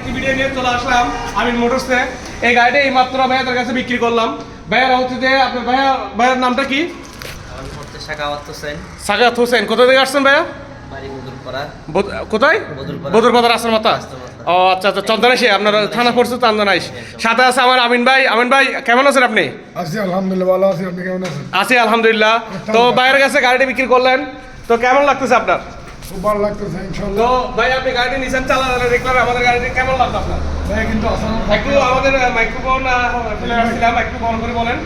আরেকটি ভিডিও নিয়ে চলে আসলাম আমিন মোটরসে। এই গাড়িটা এই মাত্র ভাইয়াদের কাছে বিক্রি করলাম। ভাইয়ার হচ্ছে যে আপনার ভাইয়ার নামটা কি? সাকাওয়াত হোসেন। কোথা থেকে আসছেন ভাইয়া? কোথায়? বদরপাড়া রাস্তার মাথা। ও আচ্ছা আচ্ছা, চন্দনাইশ আপনার থানা পড়ছে চন্দনাইশ। সাথে আছে আমার আমিন ভাই। আমিন ভাই কেমন আছেন আপনি? আছি আলহামদুলিল্লাহ, ভালো আছি। আপনি কেমন আছেন? আছি আলহামদুলিল্লাহ। তো ভাইয়ের কাছে গাড়িটা বিক্রি করলেন, তো কেমন লাগতেছে আপনার? খুব ভালো লাগতেছে তো ইনশাআল্লাহ। ভাই আপনি গাড়িটি নিছেন, চালালেন, দেখলাম আমাদের গাড়িটি কেমন লাগলো আপনার? ভাই কিন্তু আসলে একটু আমাদের মাইক্রোফোন ফেলে রাখছিলাম, একটু বন্ধ করে বলেন।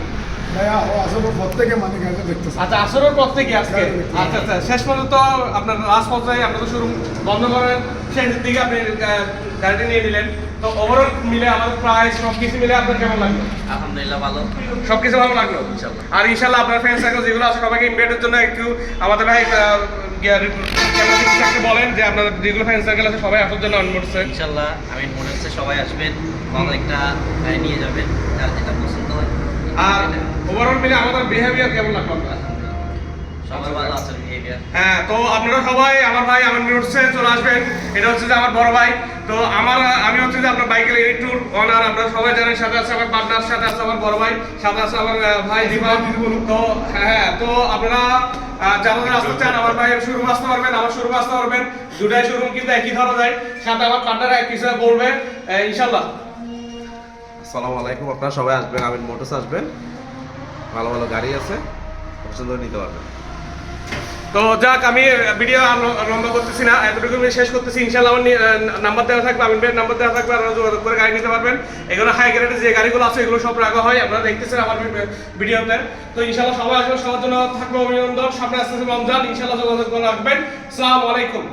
ভাই আসলে প্রত্যেকে মানে গাড়িটা দেখতেছে। আচ্ছা, আসরের পর থেকে আজকে আচ্ছা আচ্ছা শেষ পর্যন্ত আপনার লাস্ট পর্যায়ে আপনার তো শোরুম বন্ধ করেন, শেষের দিকে আপনি গাড়িটি নিয়ে নিলেন। তো ওভারঅল মিলে আমাদের প্রাইস সব কিছু মিলে আপনার কেমন লাগলো? আলহামদুলিল্লাহ ভালো, সব কিছু ভালো লাগলো ইনশাআল্লাহ। আর ইনশাআল্লাহ আপনার ফ্রেন্ড সার্কেল যেগুলো আছে সবাইকে ইনভাইটের জন্য একটু আমাদের ভাই ক্যামেরা বলেন যে আপনাদের যেগুলো ফ্রেন্ড সার্কেল আছে সবাই আসার জন্য অনুরোধ করছে। ইনশাআল্লাহ আমি মনে হচ্ছে সবাই আসবেন, ভালো একটা গাড়ি নিয়ে যাবেন, যার যেটা পছন্দ হয়। আর ওভারঅল মিলে আমাদের বিহেভিয়ার কেমন লাগলো আপনার? সবাই ভালো আছেন বিহেভিয়ার। হ্যাঁ, তো আপনারা সবাই আমার ভাই আমার মিউটসে চলে আসবেন। এটা হচ্ছে যে আমার বড় ভাই। তো আমি হচ্ছে যে আপনার বাইকের ইলেকট্রুর অনার, আপনারা সবাই জানেন। সাথে আছে আমার পার্টনার, সাথে আছে আমার বড় ভাই, সাথে আছে আমার ভাই দীপক। তো হ্যাঁ, তো আপনারা যারা আসতে চান আমার ভাইয়ের শোরুম আসতে পারবেন, আমার শোরুম আসতে পারবেন। দুটাই শোরুম কিন্তু একই ধরা যায়। সাথে আমার পার্টনার এক কিছু বলবে ইনশাল্লাহ। আসসালামু আলাইকুম, আপনারা সবাই আসবেন, আমিন মোটরস আসবেন, ভালো ভালো গাড়ি আছে, পছন্দ নিতে পারবেন। তো যাক, আমি ভিডিও লম্বা করতেছি না, এতটুকু আমি শেষ করতেছি। ইনশাআল্লাহ আমার নাম্বার দেওয়া থাকবে, আমিন ভাইয়ের নাম্বার দেওয়া থাকবে, আপনারা যোগাযোগ করে গাড়ি নিতে পারবেন। এগুলো হাই গ্রেডের যে গাড়িগুলো আছে এগুলো সব রাখা হয়, আপনারা দেখতেছেন আমার ভিডিওতে। তো ইনশাআল্লাহ সবাই আসবেন, সবার জন্য থাকবে অভিনন্দন। সামনে আসতেছে রমজান, ইনশাআল্লাহ যোগাযোগ করে রাখবেন। আসসালামু আলাইকুম।